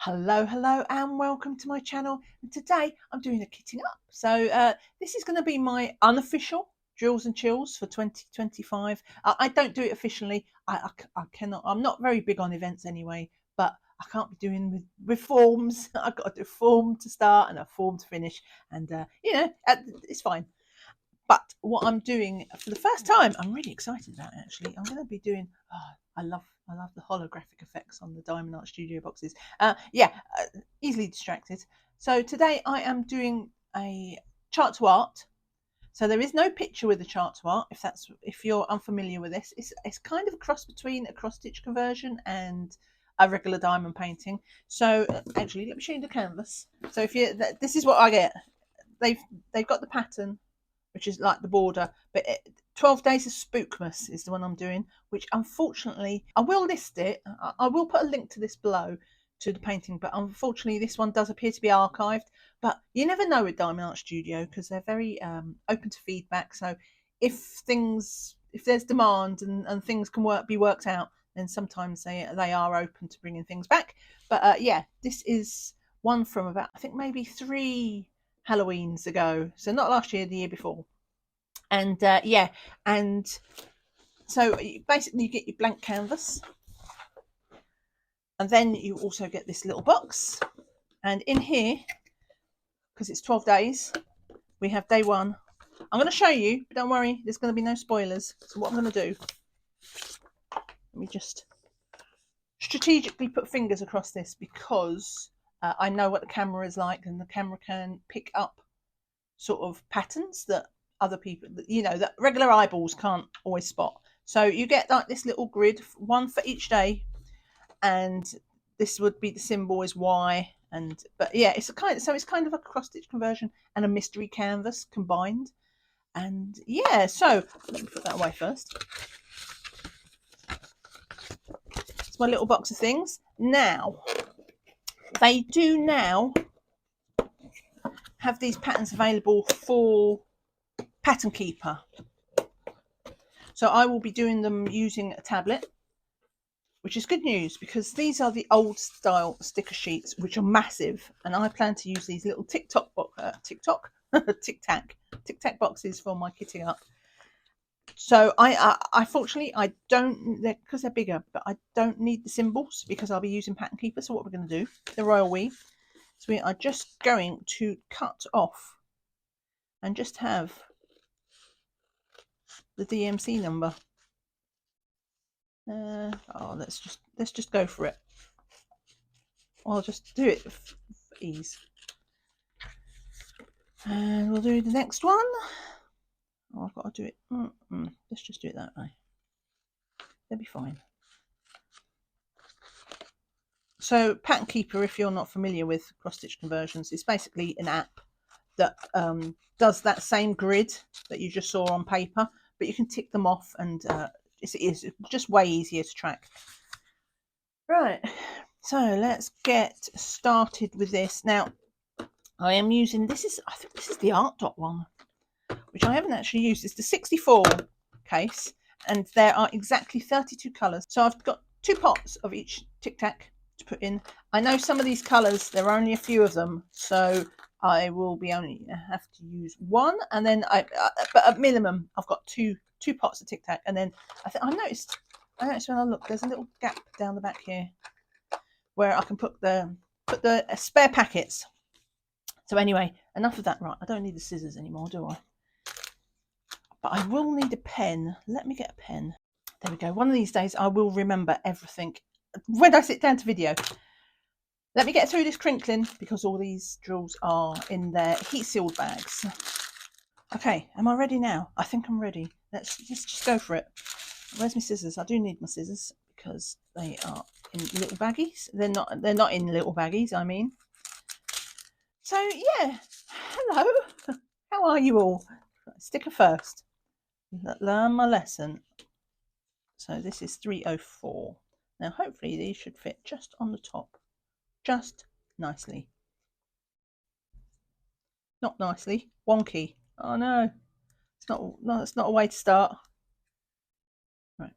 Hello, and welcome to my channel. And today I'm doing a kitting up. So this is going to be my unofficial drills and chills for 2025. I don't do it officially. I cannot. I'm not very big on events anyway, but I can't be doing with forms. I've got to do a form to start and a form to finish, and it's fine. But what I'm doing for the first time, I'm really excited about actually. I'm going to be doing. I love the holographic effects on the Diamond Art Studio boxes. Easily distracted. So today I am doing a chart to art. So there is no picture with the chart to art. If you're unfamiliar with this, it's kind of a cross between a cross stitch conversion and a regular diamond painting. So actually, let me show you the canvas. So this is what I get. They've got the pattern, which is like the border, but 12 Days of Spookmas is the one I'm doing, which unfortunately I will list it. I will put a link to this below to the painting, but unfortunately this one does appear to be archived. But you never know with Diamond Art Studio because they're very open to feedback. So if there's demand and things can be worked out, then sometimes they are open to bringing things back. But this is one from about, I think, maybe 3 Halloweens ago, so not last year, the year before. And and so basically you get your blank canvas, and then you also get this little box, and in here, because it's 12 days, we have day 1. I'm going to show you, but don't worry, there's going to be no spoilers. So what I'm going to do, let me just strategically put fingers across this, because I know what the camera is like, and the camera can pick up sort of patterns that other people, that regular eyeballs can't always spot. So you get like this little grid, one for each day, and this would be the symbol is Y. But yeah, it's kind of a cross stitch conversion and a mystery canvas combined. And yeah, so let me put that away first. It's my little box of things. Now they do now have these patterns available for Pattern Keeper. So I will be doing them using a tablet, which is good news because these are the old style sticker sheets, which are massive, and I plan to use these little tic tac boxes for my kitting up. So I fortunately I don't, because they're bigger, but I don't need the symbols because I'll be using Pattern Keeper. So what we're going to do, the royal we. So we are just going to cut off and just have the DMC number. Let's just go for it. I'll just do it for ease, and we'll do the next one. I've got to do it. Let's just do it that way. They'll be fine. So Pattern Keeper, if you're not familiar with cross stitch conversions, it's basically an app that does that same grid that you just saw on paper, but you can tick them off, and it's just way easier to track. Right, so let's get started with this. Now I am using I think this is the ARTDOT one, which I haven't actually used. It's the 64 case, and there are exactly 32 colours. So I've got 2 pots of each tic tac to put in. I know some of these colours, there are only a few of them, so I will be only have to use 1, and then but at minimum I've got two pots of tic tac, and then I noticed when I look, there's a little gap down the back here where I can put the spare packets. So anyway, enough of that. Right, I don't need the scissors anymore, do I? But I will need a pen. Let me get a pen. There we go. One of these days I will remember everything when I sit down to video. Let me get through this crinkling because all these drills are in their heat sealed bags. Okay, am I ready now? I think I'm ready. Let's just go for it. Where's my scissors? I do need my scissors because they are in little baggies. They're not in little baggies, I mean. So yeah, hello. How are you all? Sticker first. Learn my lesson. So this is 304. Now hopefully these should fit just on the top, just nicely. Not nicely, wonky. Oh no, it's not. No, it's not a way to start. Right.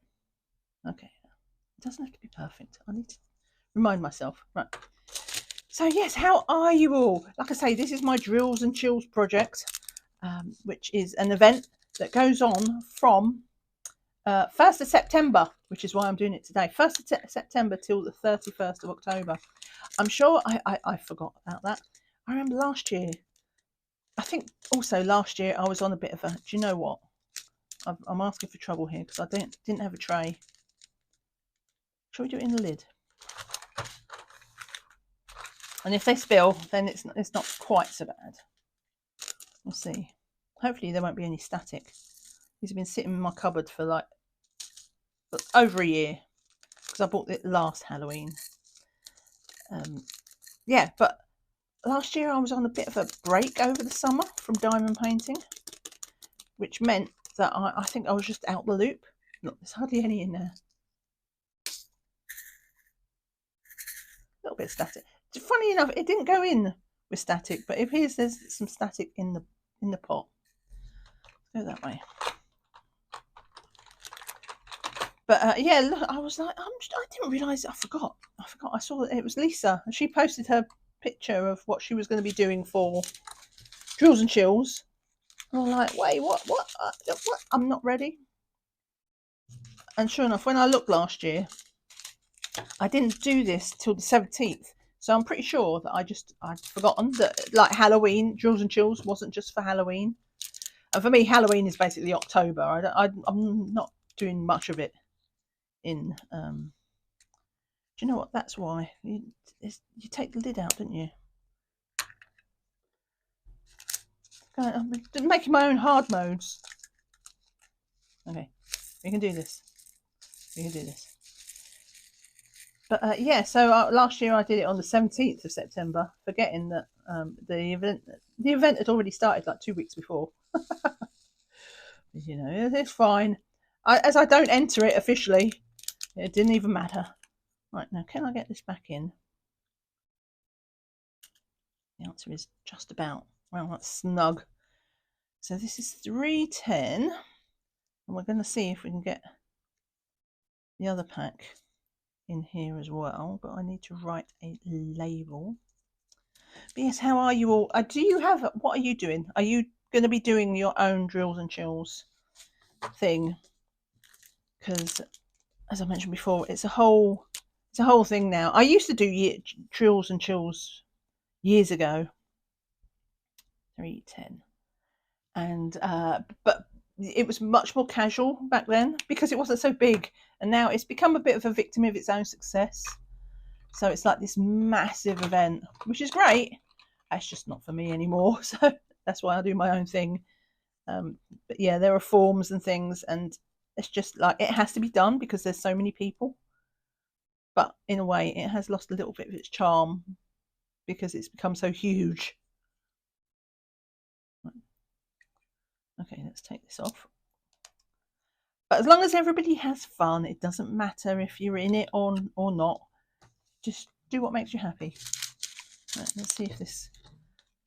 Okay. It doesn't have to be perfect. I need to remind myself. Right. So yes, how are you all? Like I say, this is my Drills and Chills project, which is an event that goes on from 1st of September, which is why I'm doing it today. 1st of September till the 31st of October. I'm sure I forgot about that. I remember last year, I think also last year I was on a bit of a, do you know what? I'm asking for trouble here because I didn't have a tray. Shall we do it in the lid? And if they spill, then it's not quite so bad. We'll see. Hopefully there won't be any static. These have been sitting in my cupboard for like over a year because I bought it last Halloween. Yeah, but last year I was on a bit of a break over the summer from diamond painting, which meant that I think I was just out the loop. Look, there's hardly any in there. A little bit of static. Funny enough, it didn't go in with static, but it appears there's some static in the pot. Go that way. But yeah, look, I was like, I didn't realise. I forgot. I saw that it was Lisa, and she posted her picture of what she was going to be doing for Drills and Chills. And I'm like, wait, what? What? I'm not ready. And sure enough, when I looked last year, I didn't do this till the 17th. So I'm pretty sure that I'd forgotten that, like, Halloween, Drills and Chills wasn't just for Halloween. And for me, Halloween is basically October. I'm not doing much of it in. Do you know what? That's why you take the lid out, don't you? I'm making my own hard modes. Okay, you can do this. You can do this. But yeah, so last year I did it on the 17th of September, forgetting that the event had already started like 2 weeks before. You know, it's fine. As I don't enter it officially, it didn't even matter. Right, now can I get this back in? The answer is just about. Well, that's snug. So this is 310, and we're going to see if we can get the other pack in here as well, but I need to write a label. But yes, how are you all? Do you have, what are you doing? Are you going to be doing your own Drills and Chills thing? Because as I mentioned before, it's a whole thing now. I used to do Drills and Chills years ago. 310, and but it was much more casual back then because it wasn't so big, and now it's become a bit of a victim of its own success. So it's like this massive event, which is great. It's just not for me anymore, so that's why I do my own thing. But yeah, there are forms and things, and it's just like it has to be done because there's so many people. But in a way, it has lost a little bit of its charm because it's become so huge. Okay, let's take this off. But as long as everybody has fun, it doesn't matter if you're in it or not. Just do what makes you happy. Right, let's see if this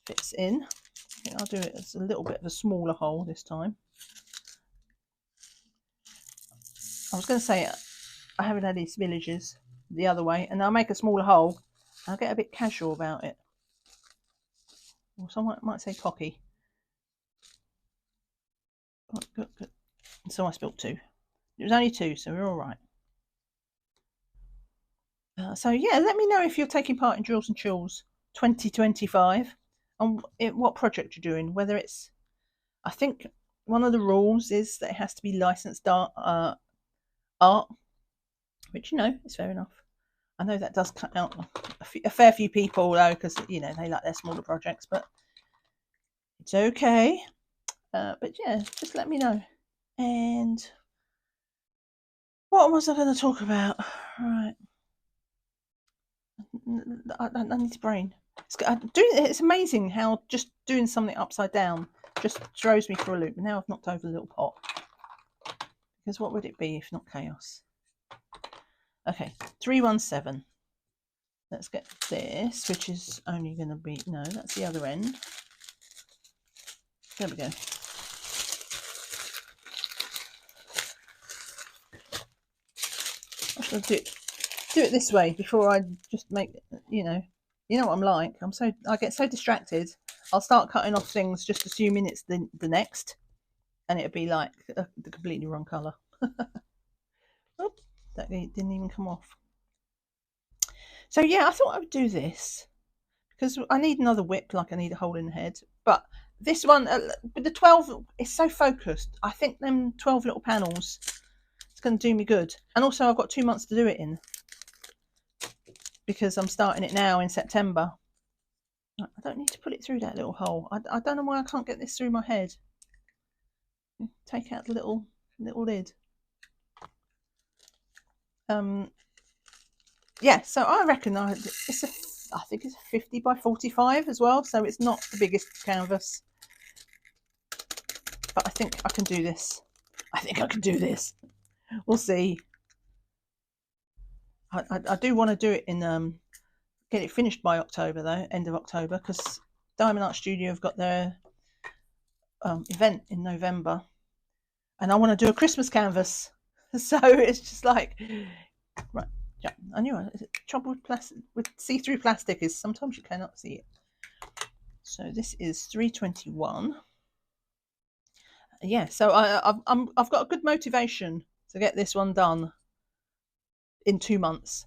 fits in. I think I'll do it as a little bit of a smaller hole this time. I was going to say I haven't had any spillages the other way, and I'll make a smaller hole. I'll get a bit casual about it. Or someone might say cocky. Oh, good. So I spilt 2. It was only 2, so we're all right. So yeah, let me know if you're taking part in Drills and Chills 2025 and what project you're doing. Whether it's, I think one of the rules is that it has to be licensed art, which, you know, is fair enough. I know that does cut out a fair few people though, because, you know, they like their smaller projects, but it's okay. But yeah, just let me know. And what was I going to talk about? Right. I need to brain. It's amazing how just doing something upside down just throws me for a loop. Now I've knocked over the little pot. Because what would it be if not chaos? Okay, 317. Let's get this, which is only going to be, no, that's the other end. There we go. I should do it this way before I just make, you know, You know what I'm like. I get so distracted. I'll start cutting off things just assuming it's the next, and it'll be like the completely wrong colour. Oh, that didn't even come off. So yeah, I thought I would do this because I need another whip, like I need a hole in the head. But this one, with the 12, it's so focused. I think them 12 little panels, it's going to do me good. And also I've got 2 months to do it in, because I'm starting it now in September. I don't need to put it through that little hole. I don't know why I can't get this through my head. Take out the little lid. Yeah, so I reckon I think it's a 50 by 45 as well, so it's not the biggest canvas. But I think I can do this. I think I can do this. We'll see. I do want to do it in get it finished by October though, end of October, because Diamond Art Studio have got their event in November, and I want to do a Christmas canvas. So it's just like, right, yeah, I knew it. Trouble with plastic, with see-through plastic, is sometimes you cannot see it. So this is 321. Yeah, so I've got a good motivation to get this one done in 2 months.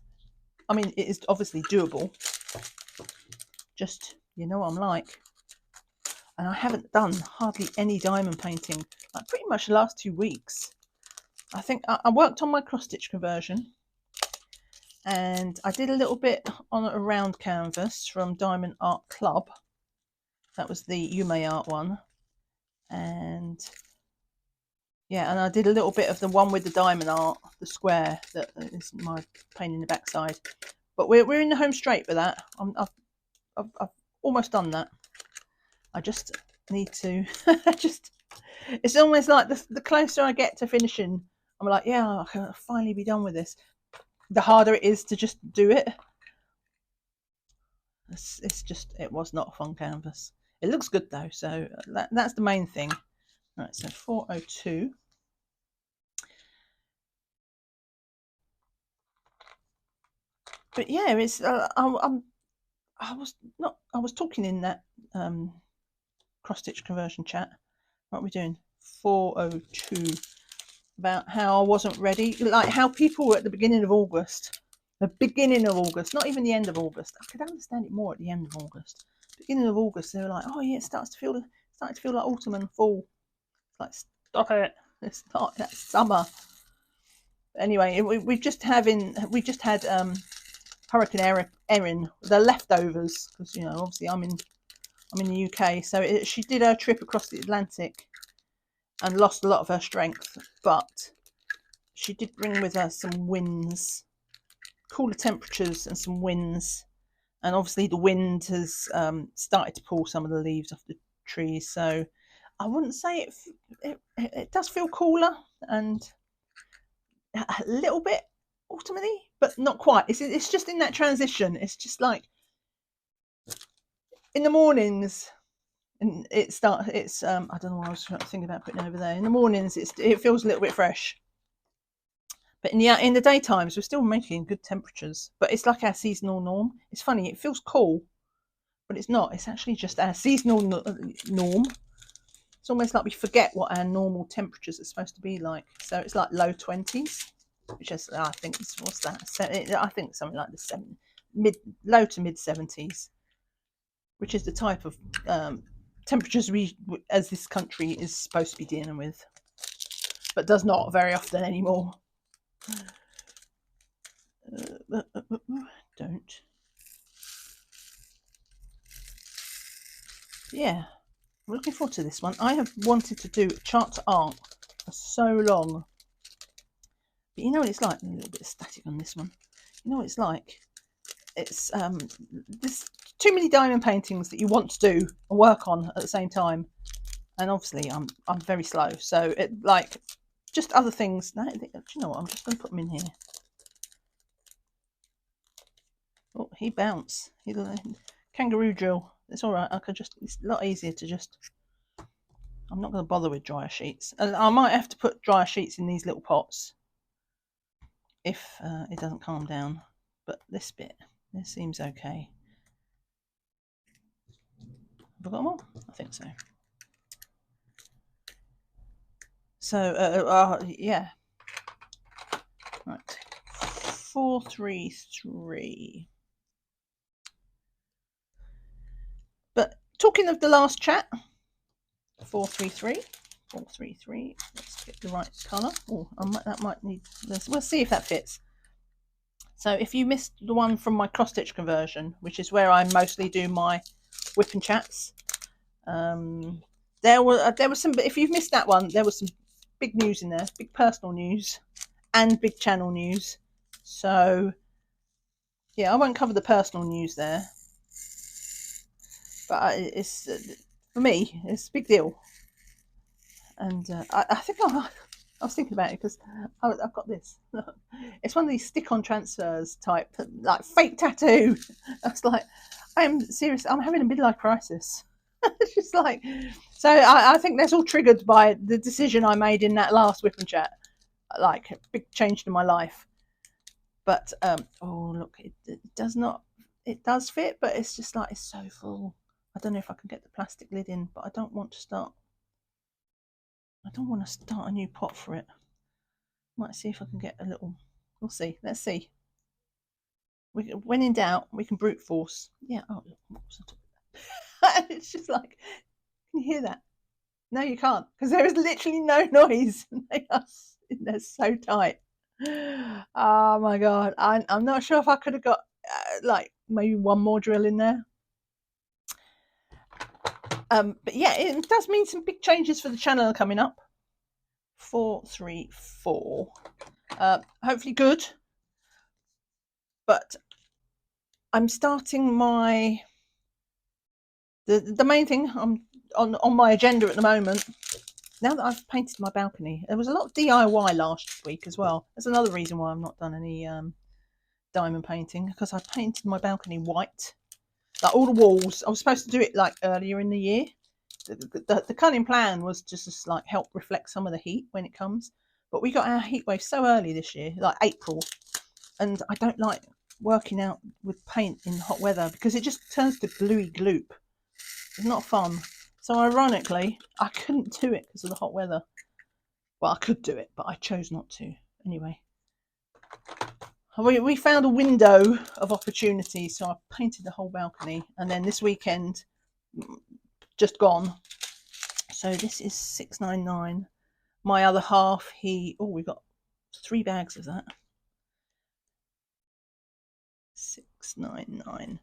I mean, it is obviously doable. Just, you know what I'm like. And I haven't done hardly any diamond painting, like pretty much the last 2 weeks. I think I worked on my cross-stitch conversion, and I did a little bit on a round canvas from Diamond Art Club. That was the Yume Art one. And yeah, and I did a little bit of the one with the diamond art, the square, that is my pain in the backside. But we're in the home straight with that. I've almost done that. I just need to it's almost like the closer I get to finishing, I'm like, yeah, I can finally be done with this. The harder it is to just do it. It was not a fun canvas. It looks good though, so that's the main thing. All right, so 402. But yeah, it's I was talking in that cross stitch conversion chat. What are we doing? 402. About how I wasn't ready, like how people were at the beginning of August, not even the end of August. I could understand it more at the end of August. Beginning of August, they were like, oh yeah, it starting to feel like autumn and fall. It's like, stop it, it's not, that summer. Anyway, we just had Hurricane Erin, the leftovers, because you know obviously I'm in the UK, so she did her trip across the Atlantic and lost a lot of her strength, but she did bring with her some winds, cooler temperatures and some winds, and obviously the wind has started to pull some of the leaves off the trees, so I wouldn't say it does feel cooler and a little bit autumny, but not quite. It's just in that transition. It's just like in the mornings, and I don't know what I was thinking about putting over there. In the mornings, it feels a little bit fresh, but in the daytimes, we're still making good temperatures. But it's like our seasonal norm. It's funny. It feels cool, but it's not. It's actually just our seasonal norm. It's almost like we forget what our normal temperatures are supposed to be like. So it's like low 20s, which is, I think, what's that? I think something like the low to mid 70s, which is the type of temperatures we, as this country, is supposed to be dealing with, but does not very often anymore. Don't. Yeah, I'm looking forward to this one. I have wanted to do chart to art for so long, but you know what it's like. A little bit of static on this one. You know what it's like. It's there's too many diamond paintings that you want to do and work on at the same time, and obviously I'm very slow, so it like just other things. Do you know what? I'm just going to put them in here. Oh, he bounced. He kangaroo drill. It's all right. It's a lot easier to just. I'm not going to bother with dryer sheets, and I might have to put dryer sheets in these little pots if it doesn't calm down. But this seems okay. I got them all? I think so. So, yeah. Right. 433. But talking of the last chat, 433. 433. Let's get the right colour. Oh, that might need. We'll see if that fits. So if you missed the one from my cross stitch conversion, which is where I mostly do my whip and chats, there was some. If you've missed that one, there was some big news in there, big personal news, and big channel news. So yeah, I won't cover the personal news there, but it's for me, it's a big deal. And I think I was thinking about it because I've got this. It's one of these stick-on transfers type, like fake tattoo. I was like, I'm serious. I'm having a midlife crisis. It's just like, so I think that's all triggered by the decision I made in that last whip and chat. Like a big change to my life. But oh look, it does not. It does fit, but it's just like it's so full. I don't know if I can get the plastic lid in, but I don't want to start. I don't want to start a new pot for it. Might see if I can get a little. We'll see. Let's see. When in doubt, we can brute force. Yeah. Oh, it's just like, can you hear that? No, you can't, because there is literally no noise. They're so tight. Oh my god, I'm not sure if I could have got like maybe one more drill in there. But yeah, it does mean some big changes for the channel are coming up. 434. Hopefully good. But I'm starting the main thing on my agenda at the moment. Now that I've painted my balcony, there was a lot of DIY last week as well. That's another reason why I've not done any diamond painting, because I painted my balcony white, like all the walls. I was supposed to do it like earlier in the year. The cunning plan was just to like help reflect some of the heat when it comes, but we got our heat wave so early this year, like April, and I don't like working out with paint in hot weather because it just turns to gluey gloop. It's not fun. So ironically, I couldn't do it because of the hot weather. Well, I could do it, but I chose not to. Anyway, we found a window of opportunity, so I painted the whole balcony. And then this weekend, just gone. So this is 699. My other half, we got 3 bags of that. 699.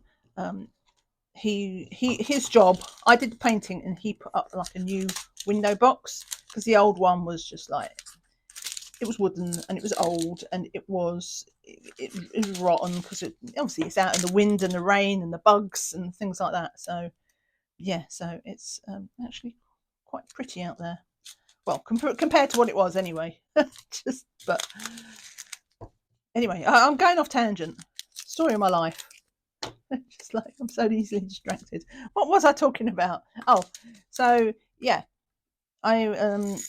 His job, I did the painting and he put up like a new window box, because the old one was just like, it was wooden and it was old and it was rotten because obviously it's out in the wind and the rain and the bugs and things like that. So yeah, so it's actually quite pretty out there. Well, compared to what it was anyway. But anyway, I'm going off tangent. Story of my life. Just like, I'm so easily distracted. What was I talking about? Oh, so yeah, I'm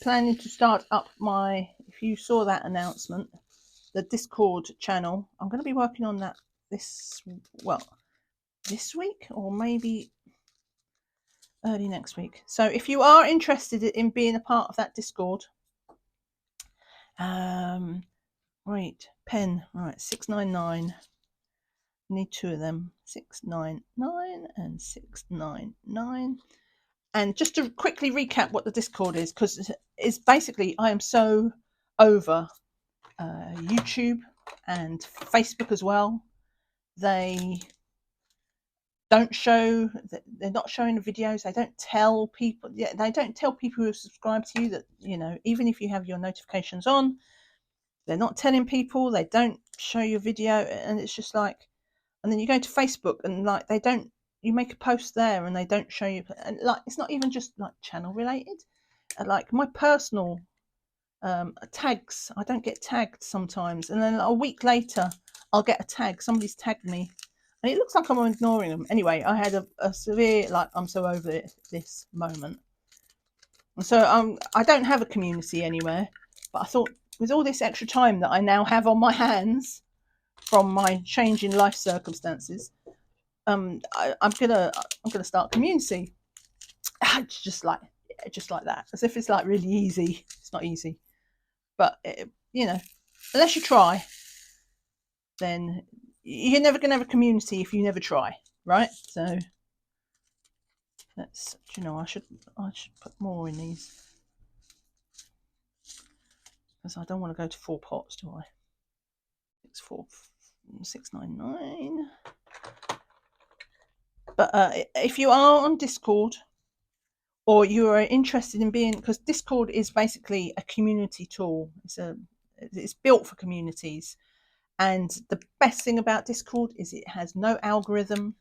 planning to start up if you saw that announcement, the Discord channel. I'm going to be working on that this week or maybe early next week. So if you are interested in being a part of that Discord, right, pen, right, 699. Need 2 of them, 699 and 699. And just to quickly recap what the Discord is, because it's basically, I am so over YouTube and Facebook as well. They don't show, they're not showing the videos. They don't tell people, they don't tell people who subscribe to you that, even if you have your notifications on, they're not telling people. They don't show your video, and it's just like, and then you go to Facebook and like you make a post there and they don't show you, and like it's not even just like channel related. Like my personal tags, I don't get tagged sometimes, and then a week later I'll get a tag. Somebody's tagged me, and it looks like I'm ignoring them. Anyway, I had a severe I'm so over this moment, and so I don't have a community anywhere. But I thought, with all this extra time that I now have on my hands from my change in life circumstances, I'm gonna start community. It's just like that, as if it's like really easy. It's not easy, but you know, unless you try, then you're never gonna have a community if you never try, right? So let's, you know, I should put more in these, because I don't want to go to 4 pots, do I? It's 699. But if you are on Discord, or you are interested in being, because Discord is basically a community tool. It's built for communities, and the best thing about Discord is it has no algorithm.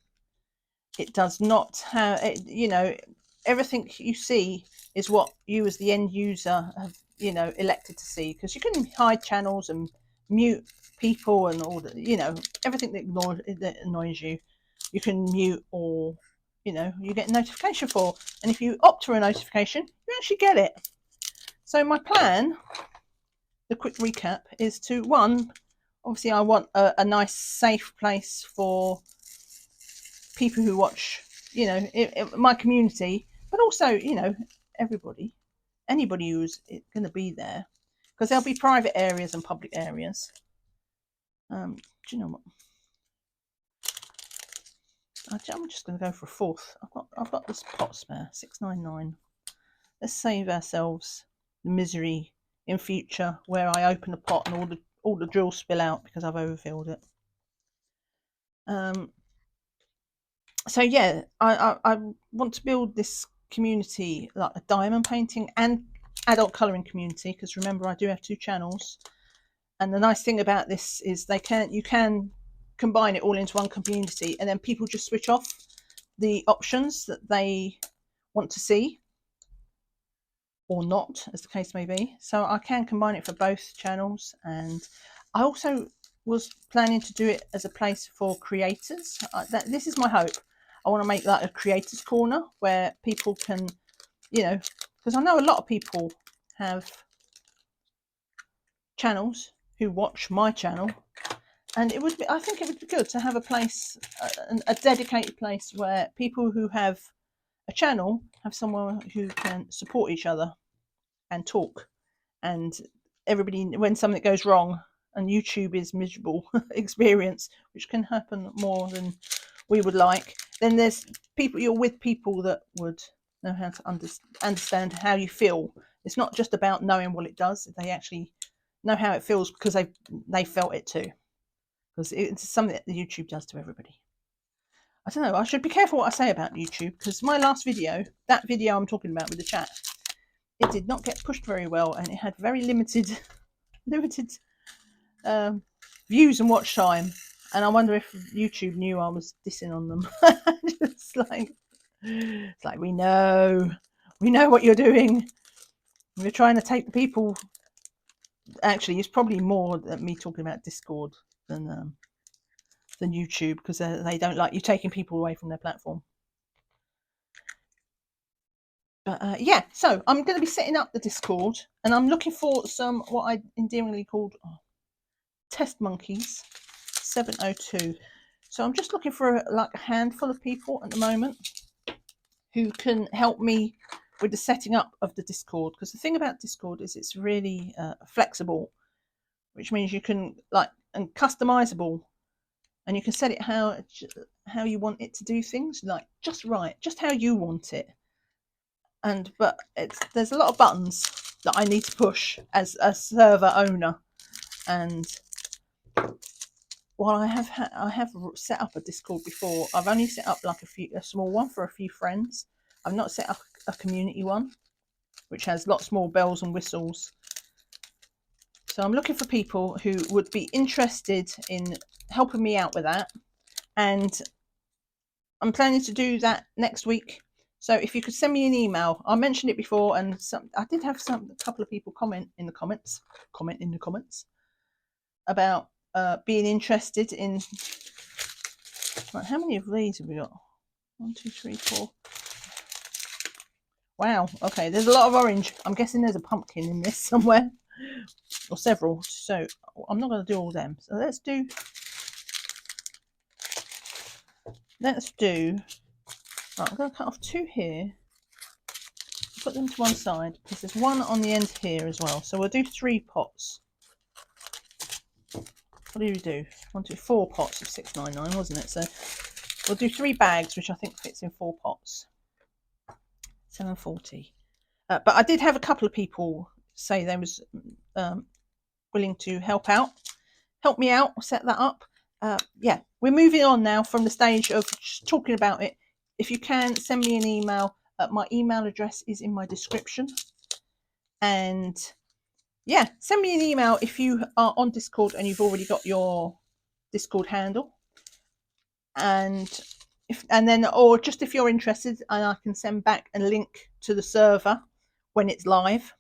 It does not have, you know, everything you see is what you as the end user have, you know, elected to see, because you can hide channels and mute people and all the, you know, everything that annoys you, you can mute, or, you know, you get a notification for, and if you opt for a notification, you actually get it. So my plan, the quick recap, is to, one, obviously I want a nice safe place for people who watch, you know, my community, but also, you know, anybody who's going to be there, because there'll be private areas and public areas. Do you know what? I'm just going to go for a 4th. I've got this pot spare, 699. Let's save ourselves the misery in future where I open a pot and all the drills spill out because I've overfilled it. So yeah, I want to build this community, like a diamond painting and adult colouring community, because remember, I do have 2 channels, and the nice thing about this is you can combine it all into one community, and then people just switch off the options that they want to see, or not, as the case may be. So I can combine it for both channels, and I also was planning to do it as a place for creators. This is my hope. I want to make that a creators corner where people can, you know, because I know a lot of people have channels who watch my channel, and I think it would be good to have a place, a dedicated place where people who have a channel have someone who can support each other and talk, and everybody, when something goes wrong, and YouTube is miserable experience, which can happen more than we would like, then there's people, you're with people that would know how to understand how you feel. It's not just about knowing what it does, they actually know how it feels because they felt it too, because it's something that the YouTube does to everybody. I don't know, I should be careful what I say about YouTube, because my last video, that video I'm talking about with the chat, it did not get pushed very well, and it had very limited views and watch time, and I wonder if YouTube knew I was dissing on them. It's like, we know what you're doing. We're trying to take the people. Actually, it's probably more me talking about Discord than YouTube, because they don't like you taking people away from their platform. But yeah, so I'm going to be setting up the Discord, and I'm looking for some, what I endearingly called test monkeys 702. So I'm just looking for like a handful of people at the moment who can help me with the setting up of the Discord, because the thing about Discord is it's really flexible, which means you can and customizable, and you can set it how you want it to do things, like just how you want it. But there's a lot of buttons that I need to push as a server owner, and while I have set up a Discord before, I've only set up like a small one for a few friends. I've not set up a community one, which has lots more bells and whistles. So I'm looking for people who would be interested in helping me out with that, and I'm planning to do that next week. So if you could send me an email, I mentioned it before, and I did have a couple of people comment in the comments about being interested in. Right, how many of these have we got? 1, 2, 3, 4. Wow, okay, there's a lot of orange. I'm guessing there's a pumpkin in this somewhere, or several. So I'm not going to do all them. So let's let's do, right, I'm going to cut off 2 here, put them to one side, because there's one on the end here as well. So we'll do 3 pots. What do we do? 1, 2, 4 pots of £6.99, wasn't it? So we'll do 3 bags, which I think fits in 4 pots. £7.40. But I did have a couple of people say they was willing to help me out, set that up. Yeah, we're moving on now from the stage of just talking about it. If you can, send me an email. My email address is in my description. And yeah, send me an email if you are on Discord and you've already got your Discord handle. And then, or just if you're interested, and I can send back a link to the server when it's live.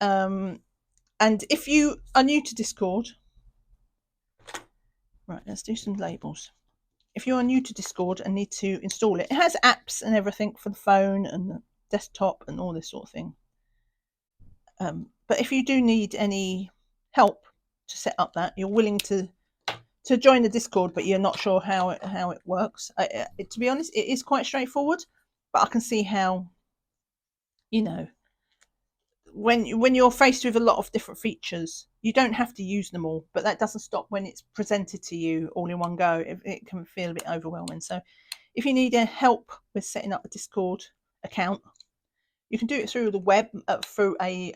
And if you are new to Discord, right, let's do some labels. If you are new to Discord and need to install it, it has apps and everything for the phone and the desktop and all this sort of thing. But if you do need any help to set up that, you're willing to join the Discord, but you're not sure how it works. To be honest, it is quite straightforward, but I can see how, you know, when you're faced with a lot of different features, you don't have to use them all, but that doesn't stop when it's presented to you all in one go. It can feel a bit overwhelming. So if you need help with setting up a Discord account, you can do it through the web, through a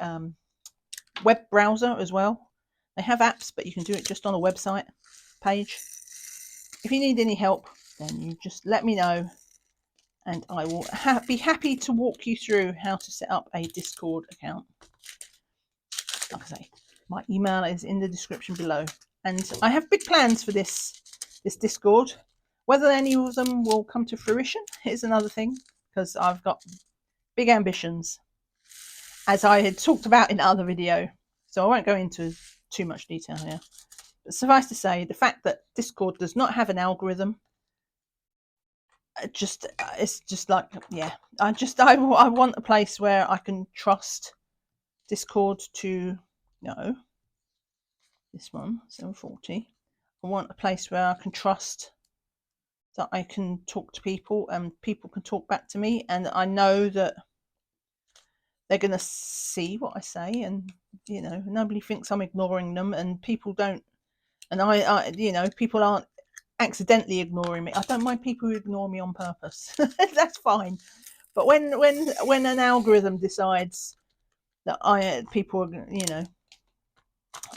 web browser as well. They have apps, but you can do it just on a website page. If you need any help, then you just let me know, and I will be happy to walk you through how to set up a Discord account. Like I say, my email is in the description below, and I have big plans for this Discord. Whether any of them will come to fruition is another thing, because I've got big ambitions, as I had talked about in other video, so I won't go into too much detail here. But suffice to say, the fact that Discord does not have an algorithm, it's just like, yeah, I want a place where I can trust Discord to, no, this one, 740. I want a place where I can trust that I can talk to people and people can talk back to me, and I know that they're going to see what I say, and, you know, nobody thinks I'm ignoring them, and people don't, and I you know, people aren't accidentally ignoring me. I don't mind people who ignore me on purpose. That's fine. But when an algorithm decides that people, you know,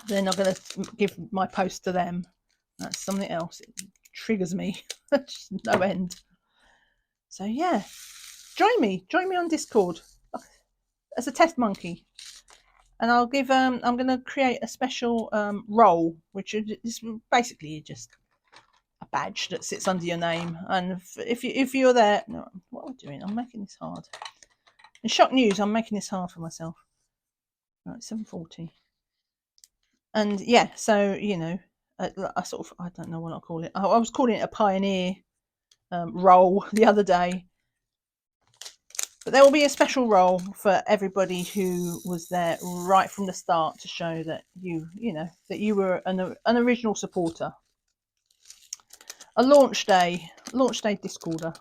they're not going to give my post to them, that's something else. It triggers me. Just no end. So yeah, join me on Discord as a test monkey, and I'll give I'm going to create a special role, which is basically just a badge that sits under your name. And if you're there, no, what am I doing? I'm making this hard. In shock news, I'm making this hard for myself. Right, 740. And yeah, so, you know, I don't know what I'll call it. I was calling it a pioneer role the other day. But there will be a special role for everybody who was there right from the start, to show that you know, that you were an original supporter. A launch day Discorder.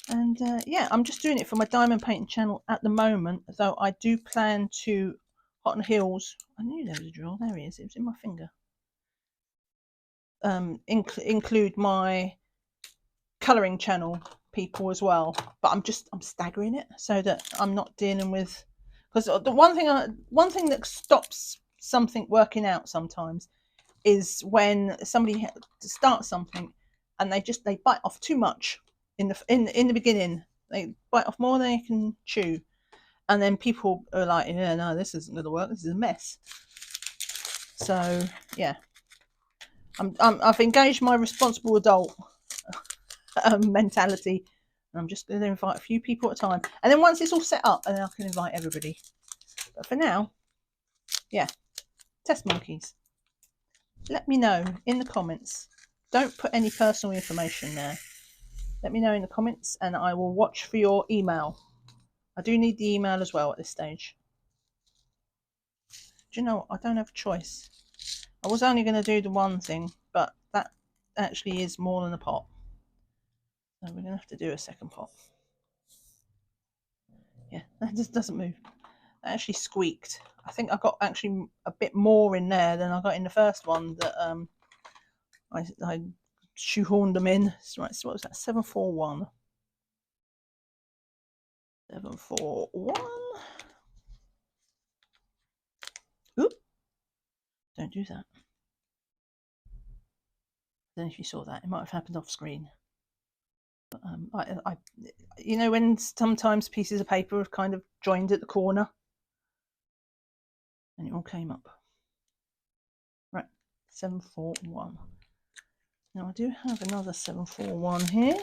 And yeah, I'm just doing it for my diamond painting channel at the moment, though I do plan to Hot and Heels. I knew there was a drill. There he is. It was in my finger. Include my colouring channel people as well, but I'm staggering it so that I'm not dealing with, because the one thing that stops something working out sometimes is when somebody starts something and they bite off too much in the beginning. They bite off more than they can chew, and then people are like, yeah, no, this isn't going to work, this is a mess. So yeah, I've engaged my responsible adult mentality, and I'm just going to invite a few people at a time, and then once it's all set up, and then I can invite everybody. But for now, yeah, test monkeys. Let me know in the comments. Don't put any personal information there. Let me know in the comments, and I will watch for your email. I do need the email as well at this stage. Do you know what? I don't have a choice. I was only going to do the one thing, but that actually is more than a pot. So we're going to have to do a second pot. Yeah, that just doesn't move. That actually squeaked. I think I got actually a bit more in there than I got in the first one that I shoehorned them in. Right, so what was that? 741. 741. Oop. Don't do that. I don't know if you saw that. It might have happened off screen. But, you know, when sometimes pieces of paper have kind of joined at the corner, and it all came up. Right, 741. Now I do have another 741 here.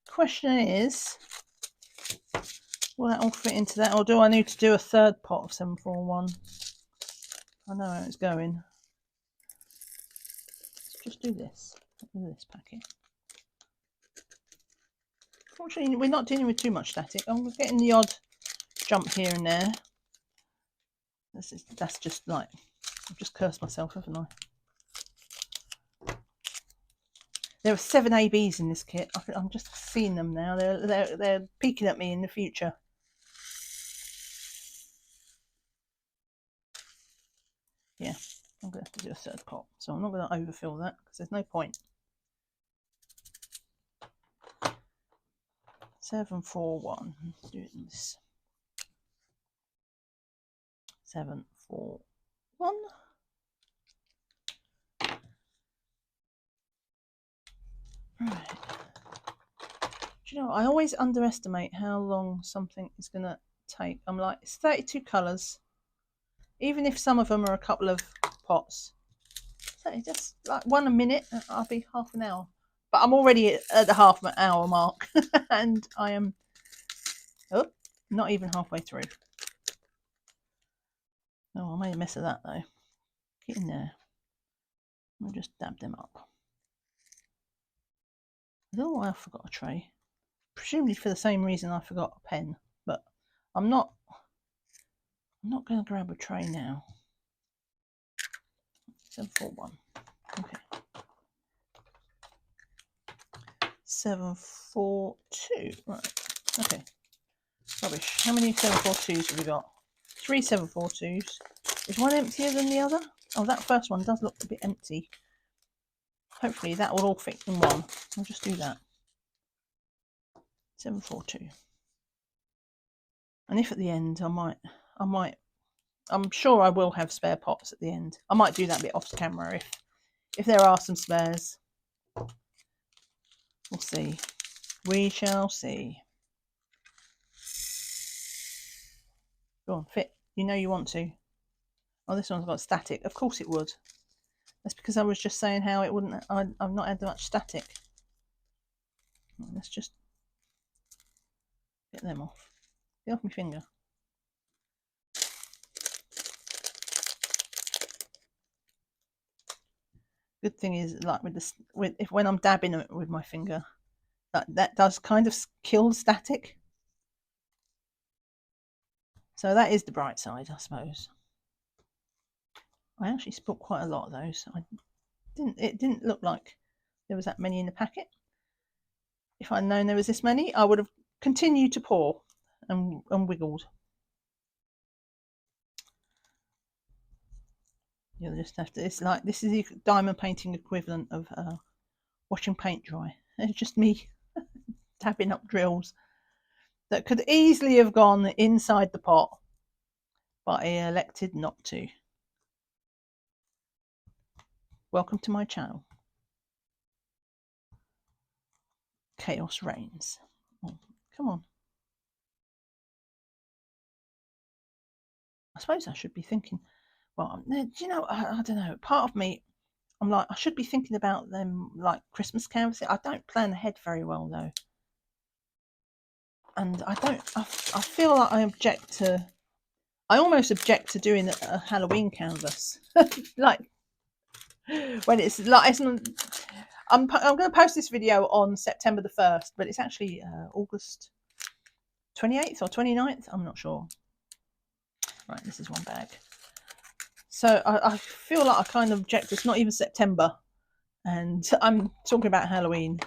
Question is, will that all fit into that, or do I need to do a third pot of 741? I know how it's going. Let's just do this. Do this packet. Fortunately, we're not dealing with too much static. I'm getting the odd jump here and there. That's just like, I've just cursed myself, haven't I? There are 7 ABs in this kit. I'm just seeing them now. They're peeking at me in the future. Yeah, I'm going to have to do a third pot. So I'm not going to overfill that because there's no point. 741. Let's do this. 741. Right. Do you know, I always underestimate how long something is going to take. I'm like, it's 32 colours. Even if some of them are a couple of pots. So just like one a minute, I'll be half an hour. But I'm already at the half an hour mark. And I am not even halfway through. Oh, I made a mess of that though. Get in there. I'll just dab them up. I don't know why I forgot a tray. Presumably for the same reason I forgot a pen. But I'm not going to grab a tray now. 741. Okay. 742. Right. Okay. Rubbish. How many 742s have we got? 3 742s. Is one emptier than the other? Oh, that first one does look a bit empty. Hopefully that will all fit in one. I'll just do that. 742. And if at the end I'm sure I will have spare pots at the end. I might do that bit off camera if there are some spares. We'll see. We shall see. Go on, fit. You know you want to. Oh, this one's got static. Of course it would. That's because I was just saying how it wouldn't. I've not had much static. Let's just get them off. Get off my finger. Good thing is, like when I'm dabbing it with my finger, that does kind of kill static. So that is the bright side, I suppose. I actually spilled quite a lot of those. It didn't look like there was that many in the packet. If I'd known there was this many, I would have continued to pour and wiggled. You'll just have to. It's like this is the diamond painting equivalent of watching paint dry. It's just me tapping up drills that could easily have gone inside the pot, but I elected not to. Welcome to my channel. Chaos reigns. Oh, come on. I suppose I should be thinking, well, you know, I don't know. Part of me, I'm like, I should be thinking about them like Christmas canvases. I don't plan ahead very well though. And I feel like I almost object to doing a Halloween canvas. Like, when it's like, I'm going to post this video on September the 1st, but it's actually August 28th or 29th. I'm not sure. Right, this is one bag. So I feel like I kind of object. It's not even September, And I'm talking about Halloween.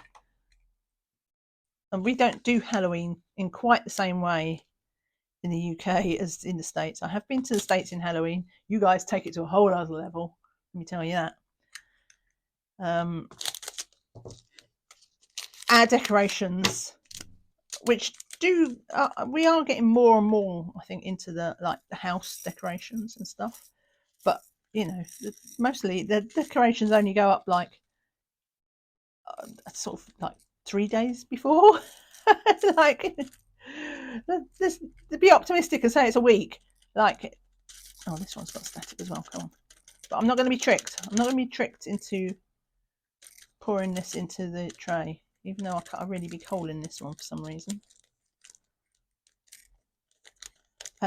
And we don't do Halloween in quite the same way in the UK as in the States. I have been to the States in Halloween. You guys take it to a whole other level. Let me tell you that. Our decorations, which do we are getting more and more, I think, into the house decorations and stuff. But you know, mostly the decorations only go up like sort of like 3 days before. Like, this, to be optimistic and say it's a week. Like, oh, this one's got static as well. Come on. But I'm not going to be tricked. I'm not going to be tricked into pouring this into the tray, even though I cut a really big hole in this one for some reason.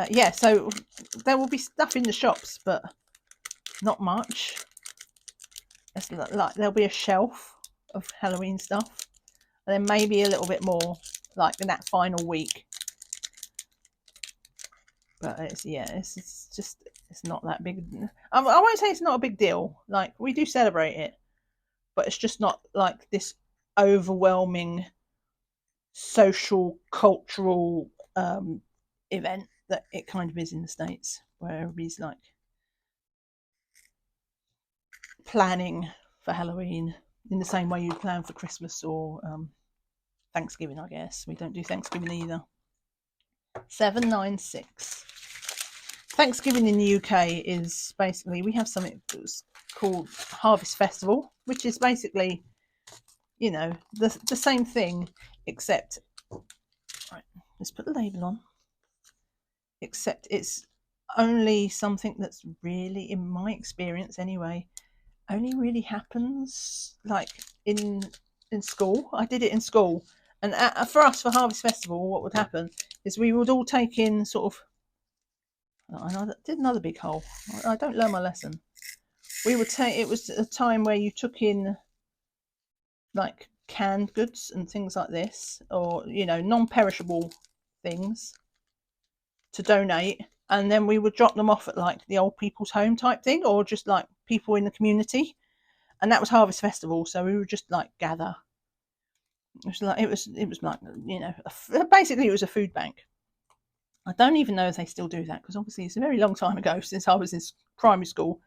Yeah, so there will be stuff in the shops, but not much. It's like there'll be a shelf of Halloween stuff, and then maybe a little bit more like in that final week. But it's not that big. I won't say it's not a big deal. Like, we do celebrate it, but it's just not like this overwhelming social cultural event that it kind of is in the States, where everybody's like planning for Halloween in the same way you plan for Christmas or Thanksgiving. I guess we don't do Thanksgiving either. 796. Thanksgiving in the UK is basically, we have something that's called Harvest Festival, which is basically, you know, the same thing, except, right, let's put the label on, except it's only something that's really, in my experience anyway, only really happens like in school. I did it in school, and for us, for Harvest Festival, what would happen is we would all take in sort of, I did another big hole. I don't learn my lesson. We would take, it was a time where you took in like canned goods and things like this, or, you know, non-perishable things to donate, and then we would drop them off at like the old people's home type thing, or just like people in the community. And that was Harvest Festival, so we would just like gather. It was like, you know, basically it was a food bank. I don't even know if they still do that, because obviously it's a very long time ago since I was in primary school,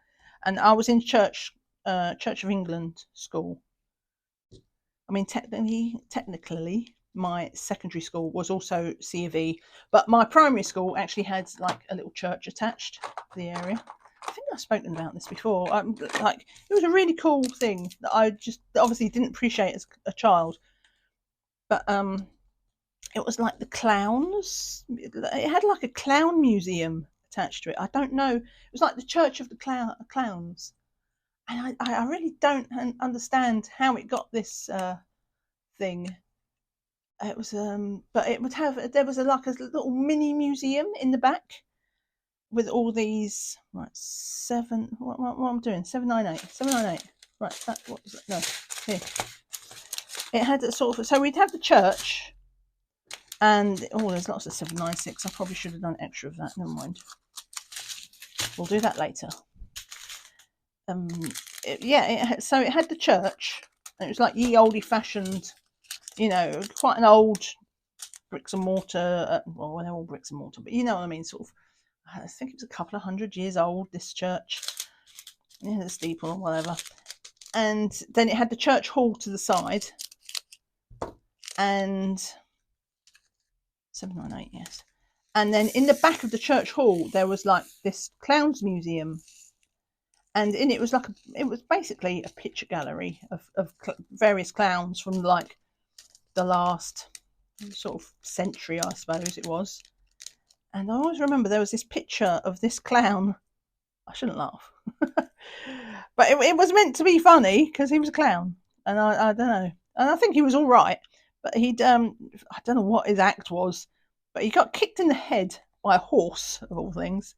and I was in Church of England school. I mean, technically, my secondary school was also C of E, but my primary school actually had like a little church attached to the area. I think I've spoken about this before. Like, it was a really cool thing that I just obviously didn't appreciate as a child, but it was like the clowns. It had like a clown museum attached to it. I don't know. It was like the Church of the Clowns, and I really don't understand how it got this thing. It was but it would have, there was like a little mini museum in the back with all these, right, what I'm doing, 798. Right, what was it? No, here. It had a sort of, so we'd have the church, and oh, there's lots of 796. I probably should have done extra of that. Never mind. We'll do that later. So it had the church, and it was like ye oldie fashioned, you know, quite an old bricks and mortar. Well, they're all bricks and mortar, but you know what I mean. Sort of, I think it was a couple of 100 years old, this church, the steeple or whatever. And then it had the church hall to the side, and 798, yes. And then in the back of the church hall, there was like this clowns museum, and in it was like it was basically a picture gallery of various clowns from like the last sort of century, I suppose it was. And I always remember there was this picture of this clown. I shouldn't laugh, but it was meant to be funny because he was a clown, and I don't know, and I think he was all right, but he'd I don't know what his act was, but he got kicked in the head by a horse of all things,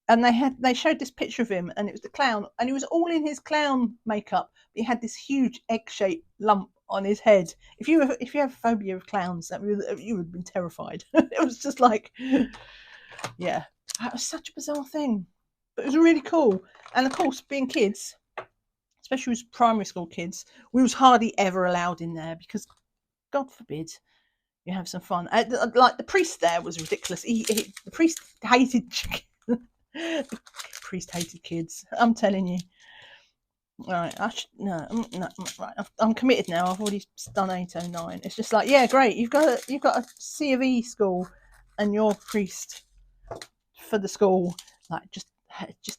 and they showed this picture of him, and it was the clown, and he was all in his clown makeup, but he had this huge egg-shaped lump on his head. If you have a phobia of clowns, you would have been terrified. It was just like, yeah, that was such a bizarre thing, but it was really cool. And of course, being kids, especially with primary school kids, we was hardly ever allowed in there because, God forbid, you have some fun. Like the priest there was ridiculous. The priest hated the priest hated kids. I'm telling you. Right, right. I'm committed now. I've already done 809. It's just like, yeah, great. You've got a C of E school, and your priest for the school like just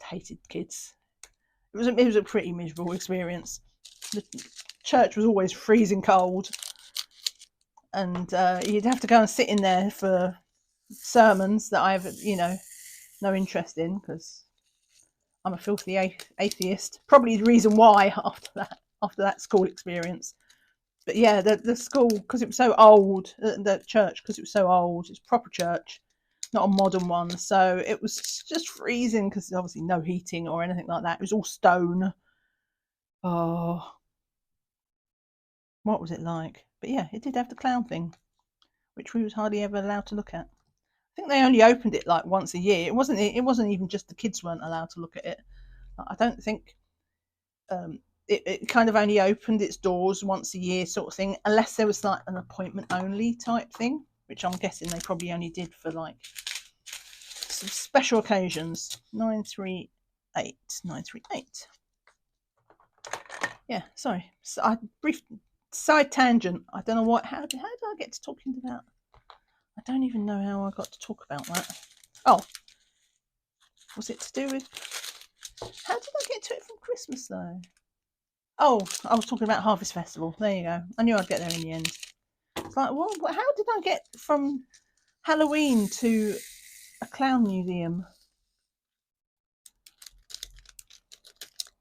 hated kids. It was a pretty miserable experience. The church was always freezing cold, and you'd have to go and sit in there for sermons that I have, no interest in because I'm a filthy atheist. Probably the reason why after that school experience. But yeah, the school, because it was so old, the church, because it was so old, it's proper church, not a modern one. So it was just freezing because obviously no heating or anything like that. It was all stone. Oh, what was it like? But yeah, it did have the clown thing, which we was hardly ever allowed to look at. I think they only opened it like once a year. It wasn't even just the kids weren't allowed to look at it. I don't think it kind of only opened its doors once a year sort of thing, unless there was like an appointment only type thing, which I'm guessing they probably only did for like some special occasions. 938. Yeah, sorry. So I brief side tangent. I don't know what. How did I get to talking about? I don't even know how I got to talk about that. Oh, was it to do with? How did I get to it from Christmas though? Oh, I was talking about Harvest Festival. There you go. I knew I'd get there in the end. It's like, well, how did I get from Halloween to a clown museum?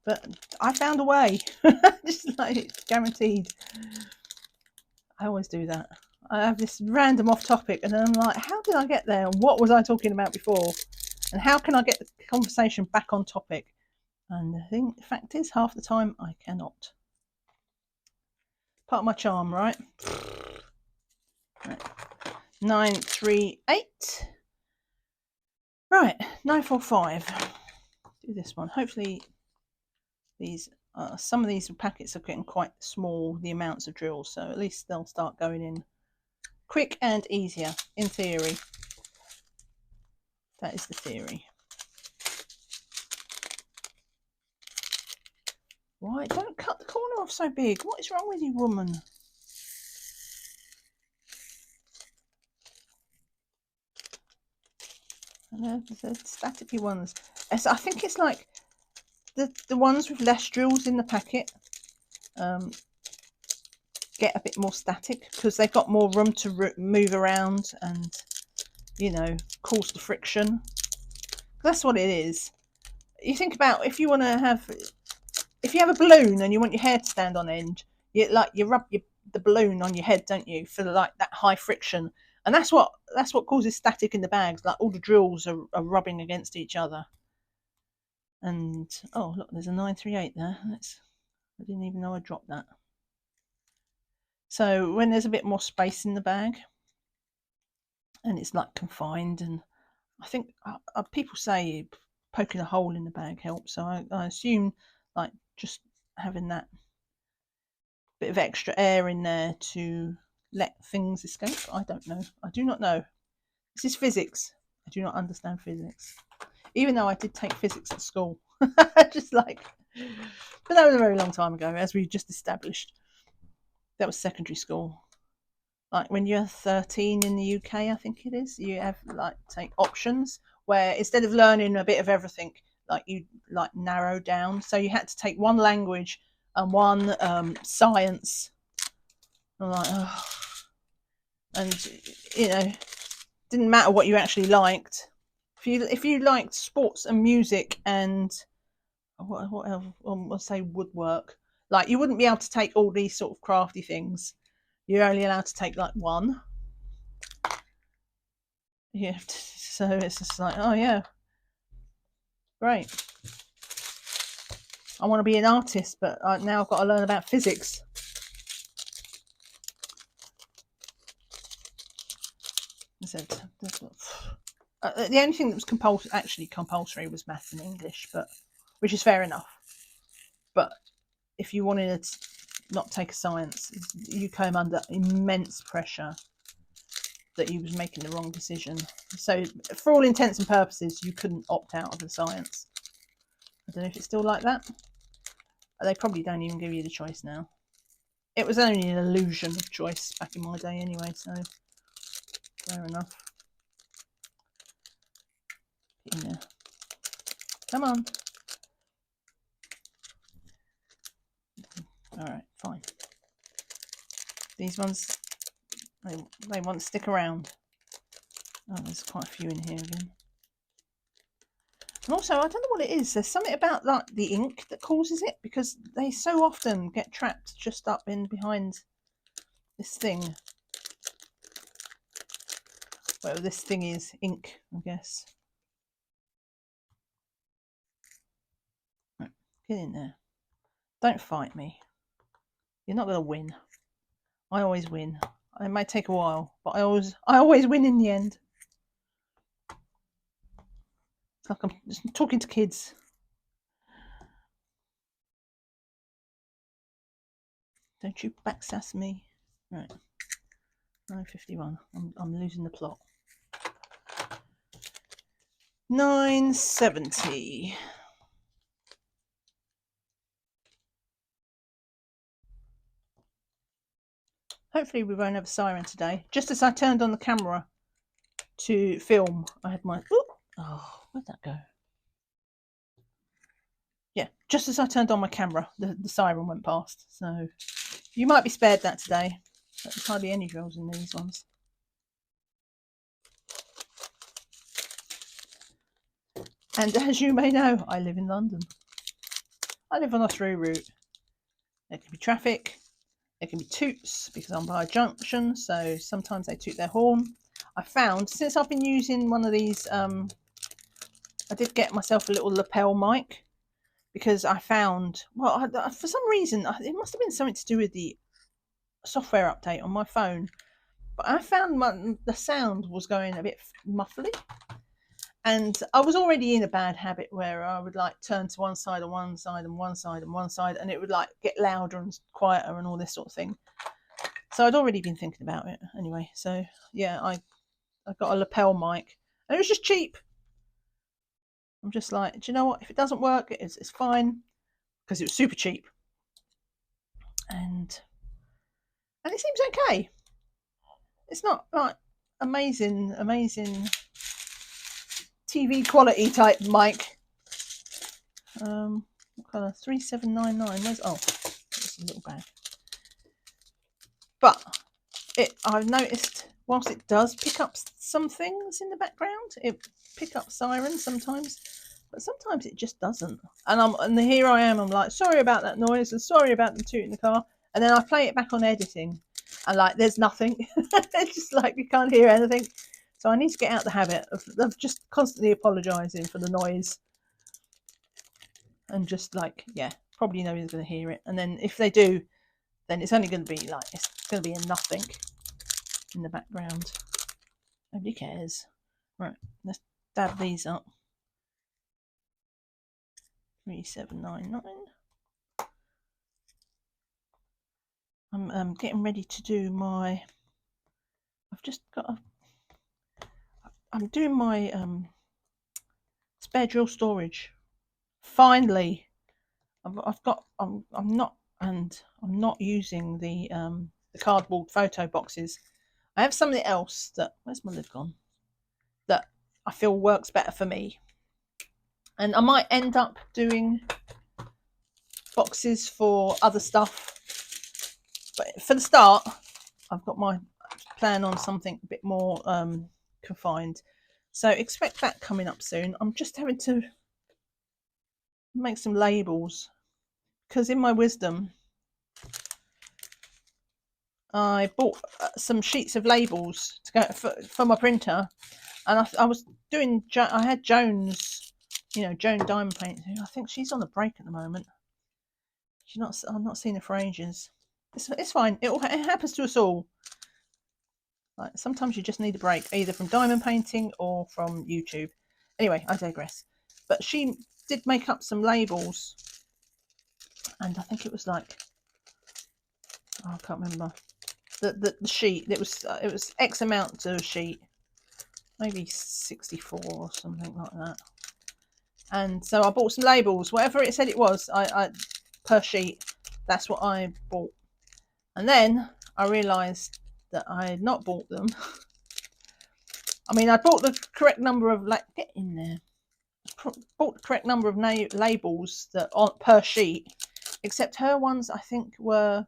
But I found a way. Just like guaranteed. I always do that. I have this random off topic and then I'm like, how did I get there? And what was I talking about before? And how can I get the conversation back on topic? And the fact is, half the time I cannot. Part of my charm, right? 938. Right, 945. Do this one. Hopefully these some of these packets are getting quite small, the amounts of drills, so at least they'll start going in quick and easier, in theory. That is the theory. Why? Don't cut the corner off so big. What is wrong with you, woman? And the staticky ones. I think it's like the ones with less drills in the packet get a bit more static because they've got more room to move around and, cause the friction. That's what it is. You think about if you have a balloon and you want your hair to stand on end, you rub the balloon on your head, don't you, for like that high friction, and that's what causes static in the bags. Like all the drills are rubbing against each other. And oh look, there's a 938 there. I didn't even know I dropped that. So when there's a bit more space in the bag and it's like confined, and I think people say poking a hole in the bag helps, so I assume like just having that bit of extra air in there to let things escape. I don't know. I do not know. This is physics. I do not understand physics, even though I did take physics at school. Just like, but that was a very long time ago, as we just established. That was secondary school. Like when you're 13 in the UK, I think it is, you have like take options where instead of learning a bit of everything, like you like narrow down. So you had to take one language and one science. I'm like, oh. And didn't matter what you actually liked. If you liked sports and music and what else? I'll say woodwork. Like you wouldn't be able to take all these sort of crafty things. You're only allowed to take like one. Yeah, so it's just like, oh yeah, great. I want to be an artist, but now I've got to learn about physics. The only thing that was actually compulsory was maths and English, which is fair enough. But if you wanted to not take a science, you came under immense pressure that you was making the wrong decision. So for all intents and purposes, you couldn't opt out of the science. I don't know if it's still like that. They probably don't even give you the choice now. It was only an illusion of choice back in my day anyway, so fair enough. Get in there. Come on. Alright, fine. These ones, they want to stick around. Oh, there's quite a few in here again. And also, I don't know what it is. There's something about like the ink that causes it, because they so often get trapped just up in behind this thing. Whatever this thing is, ink, I guess. Right, get in there. Don't fight me. You're not going to win. I always win. It may take a while, but I always win in the end. It's like I'm just talking to kids. Don't you backsass me. Right. 9:51. I'm losing the plot. 9:70. Hopefully we won't have a siren today. Just as I turned on the camera to film, I had my... Oh, where'd that go? Yeah, just as I turned on my camera, the siren went past. So you might be spared that today. There's hardly any drills in these ones. And as you may know, I live in London. I live on a through route. There can be traffic. There can be toots because I'm by a junction, so sometimes they toot their horn. I found, since I've been using one of these, I did get myself a little lapel mic, because I found, well, for some reason, it must have been something to do with the software update on my phone, but I found the sound was going a bit muffly. And I was already in a bad habit where I would like turn to one side and one side and one side and one side, and it would like get louder and quieter and all this sort of thing. So I'd already been thinking about it anyway. So yeah, I got a lapel mic, and it was just cheap. I'm just like, do you know what? If it doesn't work, it's fine, because it was super cheap, and it seems okay. It's not like amazing TV quality type mic. What colour? 3799. Where's, oh, it's a little bag. But I've noticed, whilst it does pick up some things in the background, it pick up sirens sometimes, but sometimes it just doesn't. And here I am. I'm like, sorry about that noise, and sorry about them tooting the car. And then I play it back on editing, and like, there's nothing. It's just like you can't hear anything. So I need to get out the habit of just constantly apologising for the noise. And just like, yeah, probably nobody's going to hear it. And then if they do, then it's only going to be like, it's going to be a nothing in the background. Nobody cares. Right, let's dab these up. 3799. I'm getting ready to do my... I've just got a... I'm doing my spare drill storage. Finally, I'm not using the cardboard photo boxes. I have something else that, where's my lid gone, that I feel works better for me, and I might end up doing boxes for other stuff, but for the start I've got my plan on something a bit more confined, so expect that coming up soon. I'm just having to make some labels, because in my wisdom I bought some sheets of labels to go for my printer, and I was doing, I had Joan's, Joan Diamond Paint. I think she's on a break at the moment. I've not seen her for ages. It's fine. It happens to us all. Like, sometimes you just need a break, either from diamond painting or from YouTube. Anyway, I digress. But she did make up some labels and I think it was like, oh, I can't remember the sheet. It was X amount to a sheet, maybe 64 or something like that. And so I bought some labels, whatever it said it was. I per sheet, that's what I bought. And then I realised that I had not bought them. I mean, I bought the correct number of get in there. Bought the correct number of labels that on per sheet, except her ones I think were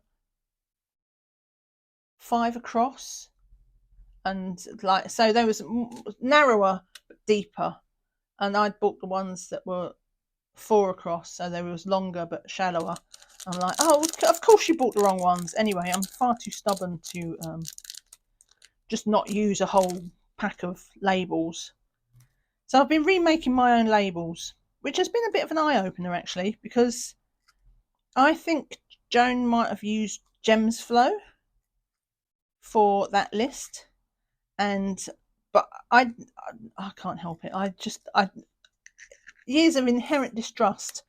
5 across, and like so there was narrower but deeper, and I'd bought the ones that were 4 across, so they was longer but shallower. I'm like, oh, of course you bought the wrong ones. Anyway, I'm far too stubborn to just not use a whole pack of labels. So I've been remaking my own labels, which has been a bit of an eye-opener actually, because I think Joan might have used Gems Flow for that list, but I can't help it. I years of inherent distrust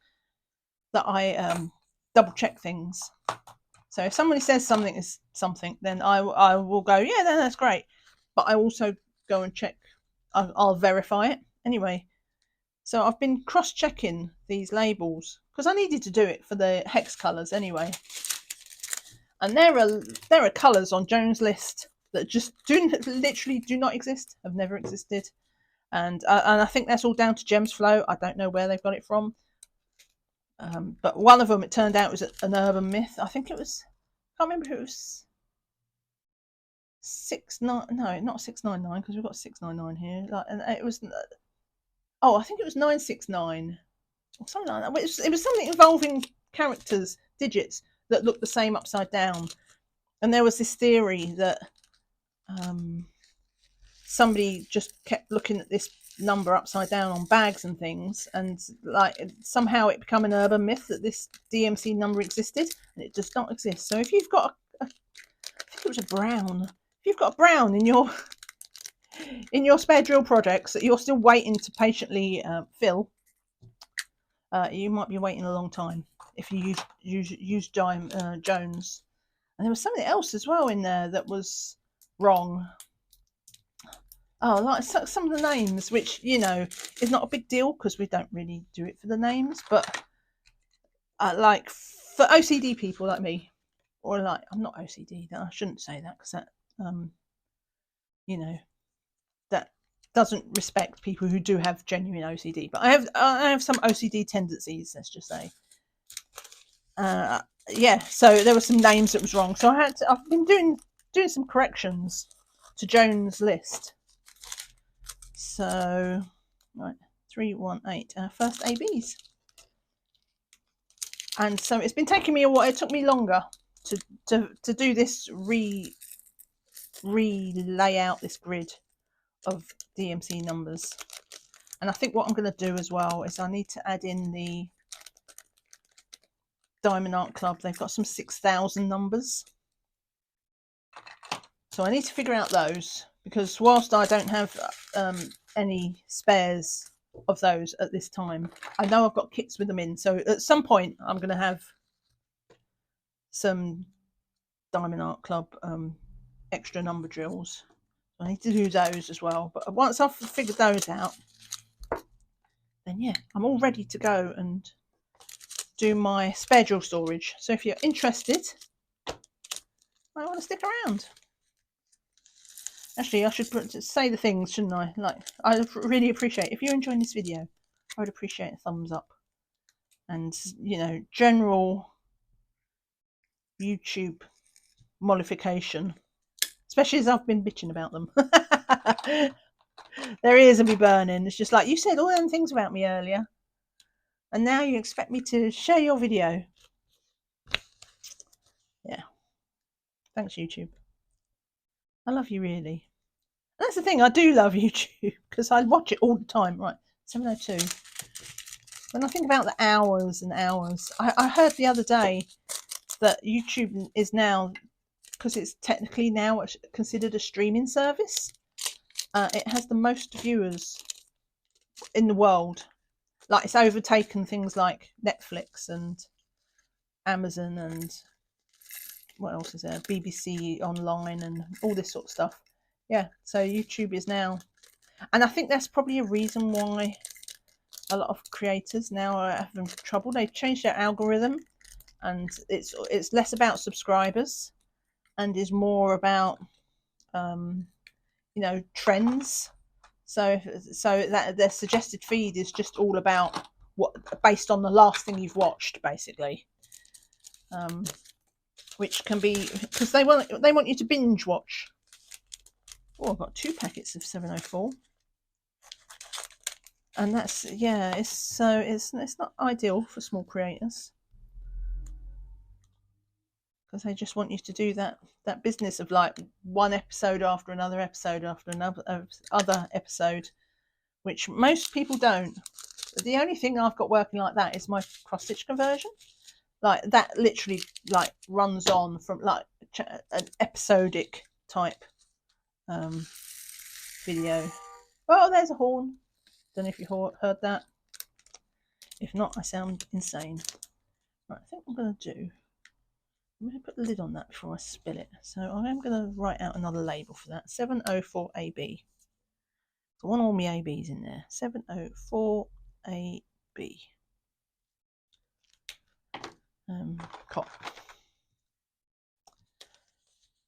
that I double check things. So if somebody says something is something, then I will go, yeah, then that's great. But I also go and check. I'll verify it anyway. So I've been cross-checking these labels because I needed to do it for the hex colours anyway. And there are colours on Joan's list that just literally do not exist, have never existed. And I think that's all down to Gems Flow. I don't know where they've got it from. But one of them, it turned out, was an urban myth. I think it was, I can't remember if it was 699, no, not 699, because we've got 699 here. And it was, I think it was 969 or something like that. It was something involving characters, digits that looked the same upside down. And there was this theory that somebody just kept looking at this number upside down on bags and things, and like somehow it became an urban myth that this DMC number existed, and it does not exist. So if you've got I think it was a brown, if you've got a brown in your spare drill projects that you're still waiting to patiently fill, you might be waiting a long time if you use Jones. And there was something else as well in there that was wrong. Oh, like some of the names, which, you know, is not a big deal because we don't really do it for the names. But like for OCD people like me, or like, I'm not OCD, I shouldn't say that because that, you know, that doesn't respect people who do have genuine OCD. But I have some OCD tendencies, let's just say. Yeah, so there were some names that was wrong. So I've been doing some corrections to Joan's list. So, right, 318, first ABs. And so it's been taking me a while. It took me longer to do this lay out this grid of DMC numbers. And I think what I'm going to do as well is I need to add in the Diamond Art Club. They've got some 6,000 numbers. So I need to figure out those, because whilst I don't have any spares of those at this time, I know I've got kits with them in. So at some point I'm going to have some Diamond Art Club extra number drills. I need to do those as well. But once I've figured those out, then yeah, I'm all ready to go and do my spare drill storage. So if you're interested, I want to stick around. Actually, I should say the things, shouldn't I? Like, I really appreciate, if you're enjoying this video, I would appreciate a thumbs up. And, you know, general YouTube mollification, especially as I've been bitching about them. Their ears will be burning. It's just like, you said all them things about me earlier, and now you expect me to share your video. Yeah. Thanks, YouTube. I love you, really. And that's the thing, I do love YouTube, because I watch it all the time. Right, 7:02. When I think about the hours and hours, I heard the other day that YouTube is now, because it's technically now considered a streaming service, it has the most viewers in the world. Like, it's overtaken things like Netflix and Amazon and what else is there? BBC Online and all this sort of stuff. Yeah, so YouTube is now, and I think that's probably a reason why a lot of creators now are having trouble. They've changed their algorithm, and it's less about subscribers and is more about trends. So that their suggested feed is just all about what, based on the last thing you've watched, basically. Which can be, because they want you to binge watch. Oh, I've got 2 packets of 704, and that's, yeah, it's not ideal for small creators, because they just want you to do that business of like one episode after another episode after another other episode, which most people don't. The only thing I've got working like that is my cross stitch conversion. Like that literally like runs on from like an episodic type video. Oh, there's a horn. Don't know if you heard that. If not, I sound insane. Right, I think I'm going to do, I'm going to put the lid on that before I spill it. So I'm going to write out another label for that. 704AB. So I want all my ABs in there. 704AB. Cop.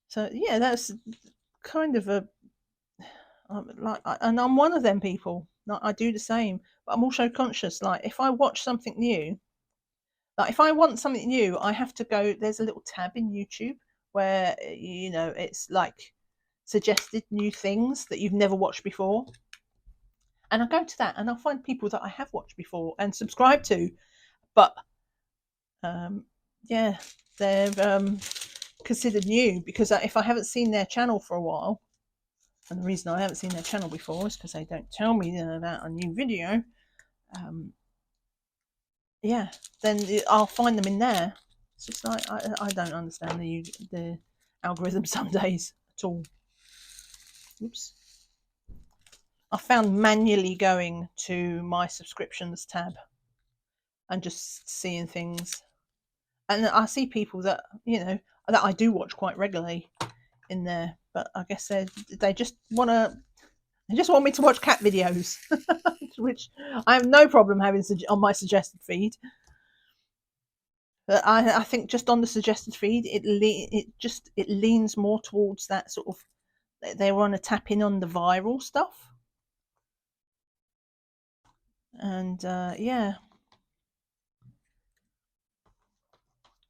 So yeah, that's kind of a and I'm one of them people. Like, I do the same, but I'm also conscious. Like if I watch something new, like if I want something new, I have to go. There's a little tab in YouTube where it's like suggested new things that you've never watched before, and I go to that and I'll find people that I have watched before and subscribe to, but yeah, they're considered new because if I haven't seen their channel for a while, and the reason I haven't seen their channel before is because they don't tell me about a new video, yeah, then I'll find them in there. It's just like I don't understand the algorithm some days at all. Oops. I found manually going to my subscriptions tab and just seeing things, and I see people that that I do watch quite regularly in there, but I guess they just want me to watch cat videos, which I have no problem having on my suggested feed. But I think just on the suggested feed, it leans more towards that sort of, they want to tap in on the viral stuff, and yeah,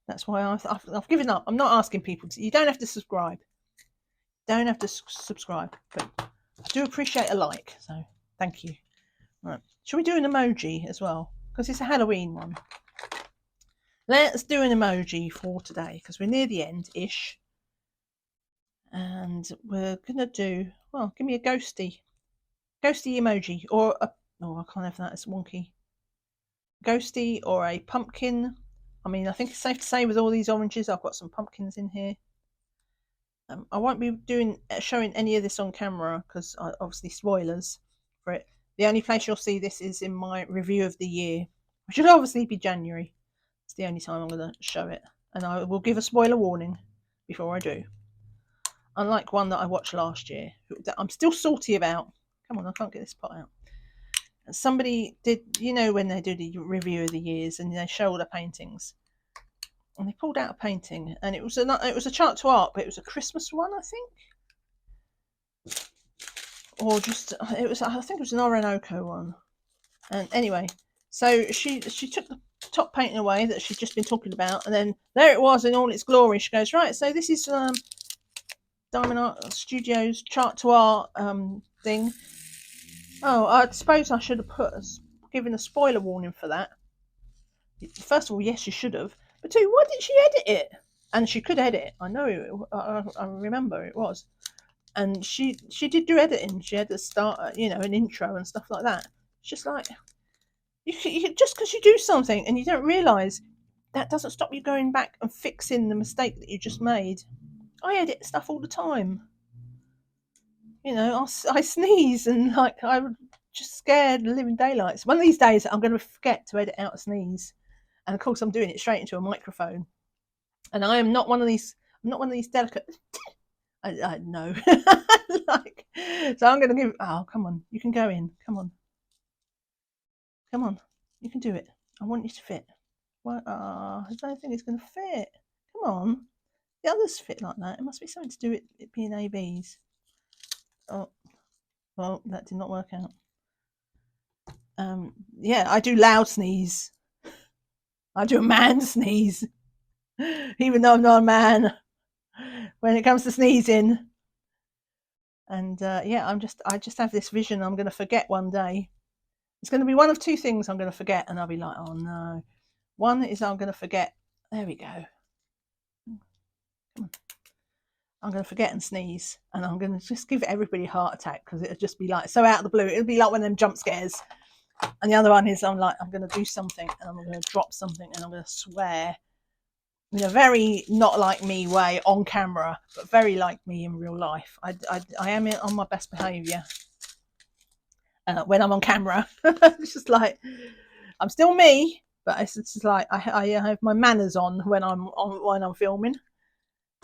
that's why I've given up. I'm not asking people to. You don't have to subscribe. Don't have to subscribe, but I do appreciate a like. So thank you. Right, shall we do an emoji as well? Because it's a Halloween one. Let's do an emoji for today because we're near the end-ish. And we're going to do, well, give me a ghosty emoji, or I can't have that, it's wonky. Ghosty or a pumpkin. I mean, I think it's safe to say with all these oranges, I've got some pumpkins in here. I won't be showing any of this on camera because obviously spoilers for it. The only place you'll see this is in my review of the year, which should obviously be January. It's the only time I'm going to show it, and I will give a spoiler warning before I do. Unlike one that I watched last year that I'm still salty about. Come on, I can't get this pot out. Somebody did, when they do the review of the years and they show all the paintings, and they pulled out a painting, and it was a chart to art, but it was a Christmas one, I think, or just I think it was an Orinoco one. And anyway, so she took the top painting away that she'd just been talking about, and then there it was in all its glory. She goes, right, so this is Diamond Art Studios chart to art thing. Oh, I suppose I should have given a spoiler warning for that. First of all, yes, you should have. But two, why didn't she edit it? And she could edit. I know. I remember it was. And she did do editing. She had to start, an intro and stuff like that. It's just like, you just because you do something and you don't realise, that doesn't stop you going back and fixing the mistake that you just made. I edit stuff all the time. I sneeze and like I'm just scared of living daylights. One of these days I'm going to forget to edit out a sneeze, And of course, I'm doing it straight into a microphone. And I am not one of these. I'm not one of these delicate. I know. Like, so I'm going to give. Oh, come on! You can go in. Come on. Come on. You can do it. I want you to fit. What? I don't think it's going to fit. Come on. The others fit like that. It must be something to do with it being ABs. Oh, well, that did not work out. Yeah, I do loud sneeze. I do a man sneeze, even though I'm not a man. When it comes to sneezing, and yeah, I just have this vision. I'm going to forget one day. It's going to be one of two things I'm going to forget, and I'll be like, oh no. One is I'm going to forget. There we go. I'm going to forget and sneeze, and I'm going to just give everybody a heart attack because it'll just be like so out of the blue. It'll be like one of them jump scares. And the other one is I'm going to do something, and I'm going to drop something, and I'm going to swear in a very not like me way on camera, but very like me in real life. I am on my best behaviour when I'm on camera. It's just like I'm still me, but it's just like I have my manners on when I'm filming,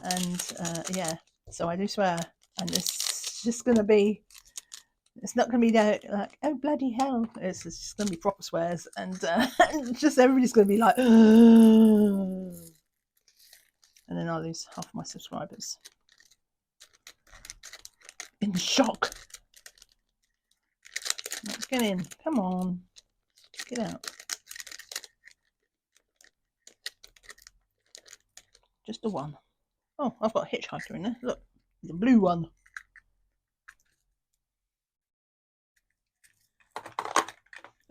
and yeah, so I do swear, and it's just gonna be. It's not going to be like, oh bloody hell! It's just going to be proper swears, and just everybody's going to be like, and then I'll lose half of my subscribers in shock. Let's get in. Come on, get out. Just the one. Oh, I've got a hitchhiker in there. Look, the blue one.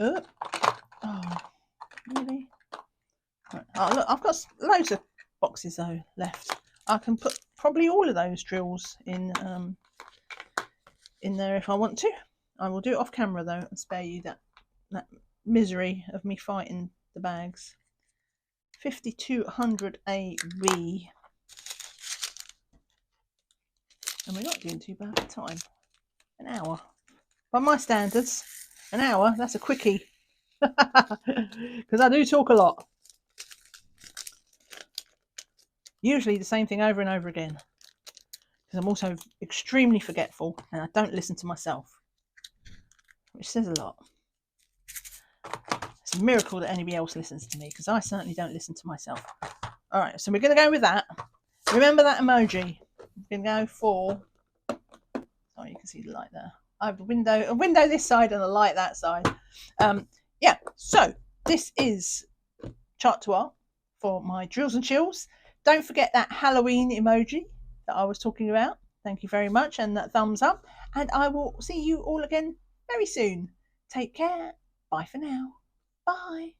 Oh, really? Right. Oh, look, I've got loads of boxes though left. I can put probably all of those drills in there if I want to. I will do it off camera though and spare you that misery of me fighting the bags. 5200 AB, and we're not doing too bad at time. An hour. By my standards, an hour, that's a quickie. Because I do talk a lot. Usually the same thing over and over again. Because I'm also extremely forgetful and I don't listen to myself. Which says a lot. It's a miracle that anybody else listens to me because I certainly don't listen to myself. Alright, so we're going to go with that. Remember that emoji. We're going to go for... Oh, you can see the light there. I have a window this side and a light that side. Yeah, so this is Chart to Art for my drills and chills. Don't forget that Halloween emoji that I was talking about. Thank you very much, and that thumbs up. And I will see you all again very soon. Take care. Bye for now. Bye.